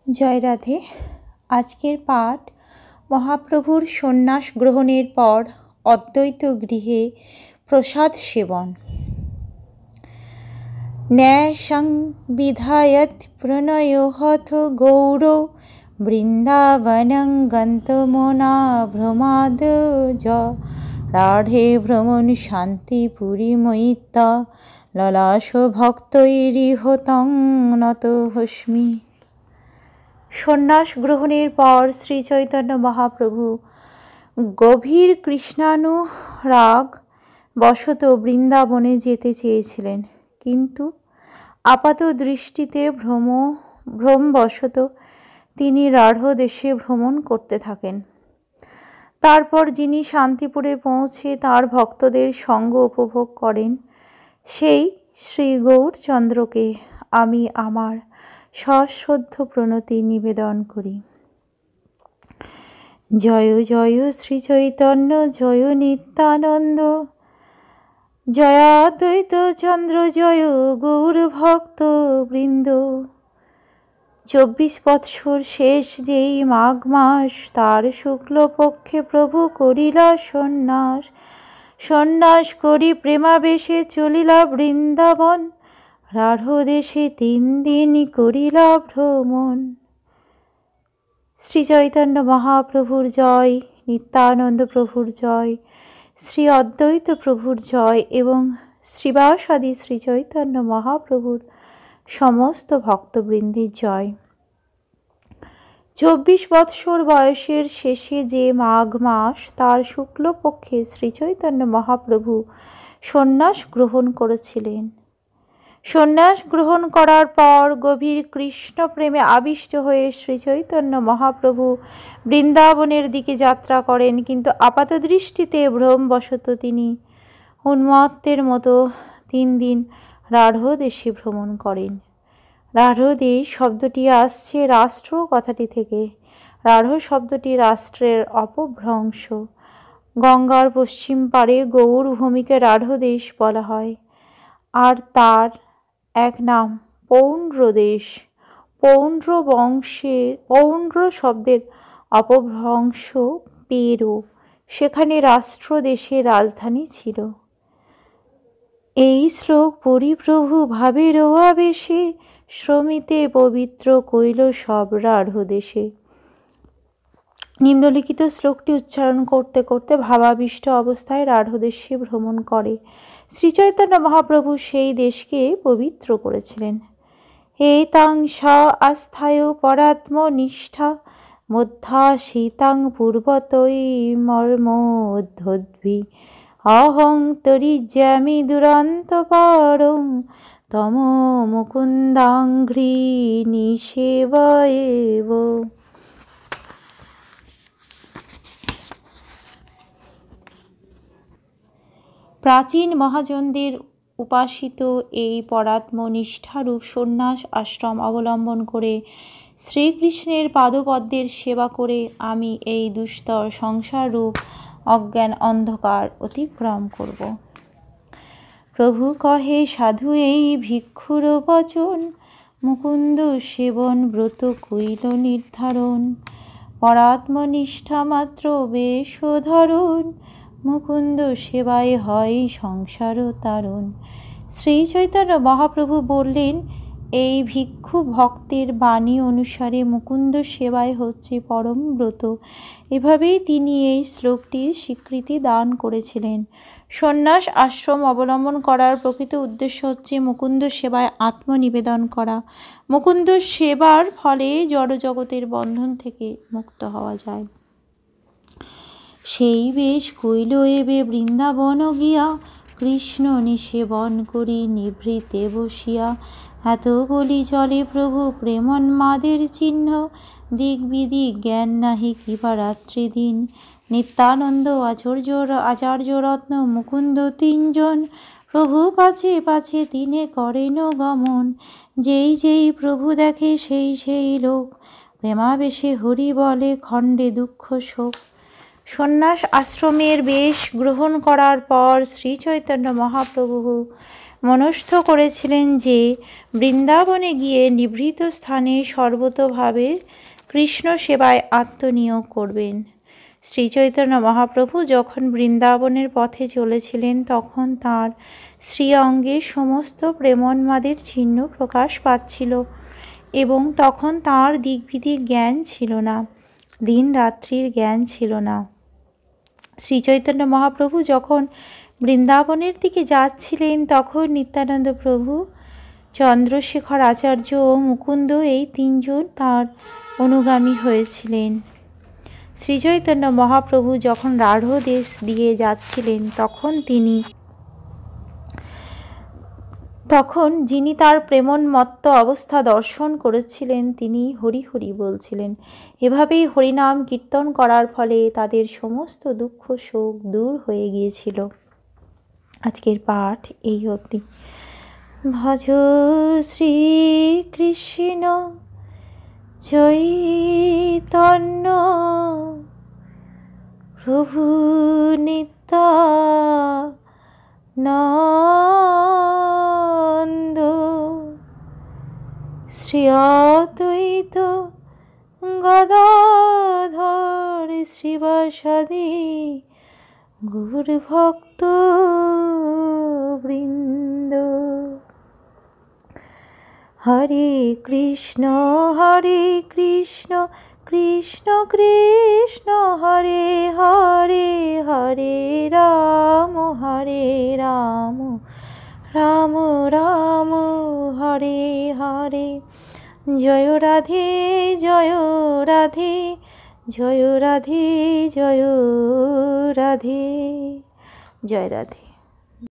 জয় রাধে। আজকের পাঠ মহাপ্রভুর সন্ন্যাস গ্রহণের পর অদ্বৈত গৃহে প্রসাদ সেবন। ন্যাসং বিধায়ত প্রণয়োহথ গৌর বৃন্দাবনং গন্তমনা ভ্রমাদ রাঢ়ে ভ্রমণ শান্তিপুরী ময়িতা ললাস ভক্তৈরিহতং নত হস্মি। সন্ন্যাস গ্রহণের পর শ্রী চৈতন্য মহাপ্রভু গভীর কৃষ্ণানুরাগ বশত বৃন্দাবনে যেতে চেয়েছিলেন, কিন্তু আপাত দৃষ্টিতে ভ্রমবশত তিনি রাঢ় দেশে ভ্রমণ করতে থাকেন। তারপর যিনি শান্তিপুরে পৌঁছে তাঁর ভক্তদের সঙ্গ উপভোগ করেন, সেই শ্রী গৌরচন্দ্রকে আমি আমার সশ্রদ্ধ প্রণতি নিবেদন করি। জয় জয় শ্রী চৈতন্য, জয় নিত্যানন্দ, জয় অদ্বৈত চন্দ্র, জয় গৌর ভক্ত বৃন্দ। 24 বৎসর শেষ যেই মাঘ মাস, তার শুক্লপক্ষে প্রভু করিলা সন্ন্যাস। সন্ন্যাস করি প্রেমাবেশে চলিলা বৃন্দাবন, রাঢ় দেশে 3 দিন করিলা ভ্রমণ। শ্রী চৈতন্য মহাপ্রভুর জয়, নিত্যানন্দ প্রভুর জয়, শ্রী অদ্বৈত প্রভুর জয় এবং শ্রীবাসাদি শ্রী চৈতন্য মহাপ্রভুর সমস্ত ভক্তবৃন্দের জয়। 24 বৎসর বয়সের শেষে যে মাঘ মাস, তার শুক্লপক্ষে শ্রী চৈতন্য মহাপ্রভু সন্ন্যাস গ্রহণ করেছিলেন। সন্ন্যাস গ্রহণ করার পর গভীর কৃষ্ণ প্রেমে আবিষ্ট হয়ে শ্রী চৈতন্য মহাপ্রভু বৃন্দাবনের দিকে যাত্রা করেন, কিন্তু আপাতদৃষ্টিতে ভ্রমবশত তিনি উন্মত্তের মতো 3 দিন রাঢ় দেশে ভ্রমণ করেন। রাঢ় দেশ শব্দটি আসছে রাষ্ট্র কথাটি থেকে। রাঢ় শব্দটি রাষ্ট্রের অপভ্রংশ। গঙ্গার পশ্চিম পারে গৌর ভূমিকে রাঢ় দেশ বলা হয়, আর তার এক নাম পৌণ্ড্র দেশ। পৌণ্ড্র শব্দের অপভ্রংশ পেরো, সেখানে রাষ্ট্র দেশের রাজধানী ছিল। এই শ্লোক পড়ি প্রভু ভাবের আবেশে, শ্রমিতে পবিত্র কইল সব রাঢ় দেশে। নিম্নলিখিত শ্লোকটি উচ্চারণ করতে করতে ভাবাবিষ্ট অবস্থায় রাঢ় দেশে ভ্রমণ করে শ্রীচৈতন্য মহাপ্রভু সেই দেশকে পবিত্র করেছিলেন। এতাং সা আস্থায় পরাত্মনিষ্ঠা মধ্যা শীতাং পূর্বতৈ মর্মোদ্ধদ্ভি অহং তরিজ্যামি দুরন্ত পারং তম মুকুন্দাঙ্ঘ্রি নিষেবয়েব। প্রাচীন মহাজনদের উপাসিত এই পরাত্মনিষ্ঠারূপ সন্ন্যাস আশ্রম অবলম্বন করে শ্রীকৃষ্ণের পাদপদ্মের সেবা করে আমি এই দুস্তর সংসাররূপ অজ্ঞান অন্ধকার অতিক্রম করব। প্রভু কহে সাধু এই ভিক্ষুর বচন, মুকুন্দ সেবন ব্রত কইল নির্ধারণ। পরাত্মনিষ্ঠা মাত্র বেশ ধরন, মুকুন্দ সেবায় হয় সংসার তারণ। শ্রী চৈতন্য মহাপ্রভু বললেন, এই ভিক্ষু ভক্তের বাণী অনুসারে মুকুন্দ সেবায় হচ্ছে পরম ব্রত। এভাবেই তিনি এই শ্লোকটির স্বীকৃতি দান করেছিলেন। সন্ন্যাস আশ্রম অবলম্বন করার প্রকৃত উদ্দেশ্য হচ্ছে মুকুন্দ সেবায় আত্মনিবেদন করা। মুকুন্দ সেবার ফলে জড়জগতের বন্ধন থেকে মুক্ত হওয়া যায়। সেই বেশ কইল এবে বৃন্দাবন গিয়া, কৃষ্ণ নিষেবন করি নিভৃতে বসিয়া। এত বলি চলে প্রভু প্রেমন্মাদের চিহ্ন, দিক বিদিক জ্ঞান নাহি কিবা রাত্রি দিন। নিত্যানন্দ আচার্য রত্ন মুকুন্দ 3 জন, প্রভু পাছে পাছে তিনে করেন গমন। যেই প্রভু দেখে সেই লোক, প্রেমাবেশে হরি বলে খণ্ডে দুঃখ শোক। সন্ন্যাস আশ্রমের বেশ গ্রহণ করার পর শ্রী চৈতন্য মহাপ্রভু মনস্থ করেছিলেন যে বৃন্দাবনে গিয়ে নিভৃত স্থানে সর্বতোভাবে কৃষ্ণ সেবায় আত্মনিয়োগ করবেন। শ্রীচৈতন্য মহাপ্রভু যখন বৃন্দাবনের পথে চলেছিলেন তখন তাঁর শ্রী অঙ্গে সমস্ত প্রেমোন্মাদের চিহ্ন প্রকাশ পাচ্ছিল এবং তখন তাঁর দিকবিদিক জ্ঞান ছিল না, দিন রাত্রির জ্ঞান ছিল না। শ্রীচৈতন্য মহাপ্রভু যখন বৃন্দাবনের দিকে যাচ্ছিলেন তখন নিত্যানন্দ প্রভু, চন্দ্রশেখর আচার্য ও মুকুন্দ এই তিনজন তাঁর অনুগামী হয়েছিলেন। শ্রীচৈতন্য মহাপ্রভু যখন রাঢ় দেশ দিয়ে যাচ্ছিলেন তখন যিনি তার প্রেমোন্মত্ত অবস্থা দর্শন করেছিলেন তিনি হরি হরি বলছিলেন। এভাবেই হরিনাম কীর্তন করার ফলে তাদের সমস্ত দুঃখ শোক দূর হয়ে গিয়েছিল। আজকের পাঠ এই অবধি। ভজ শ্রীকৃষ্ণ চৈতন্য প্রভু নিত্যানন্দ শ্রী অদ্বৈত গদাধর শ্রীবাসাদি গৌরভক্ত বৃন্দ। হরে কৃষ্ণ কৃষ্ণ কৃষ্ণ হরে হরে, হরে রাম রাম রাম হরে হরে। জয় রাধে জয় রাধে, জয় রাধে জয় রাধে, জয় রাধে।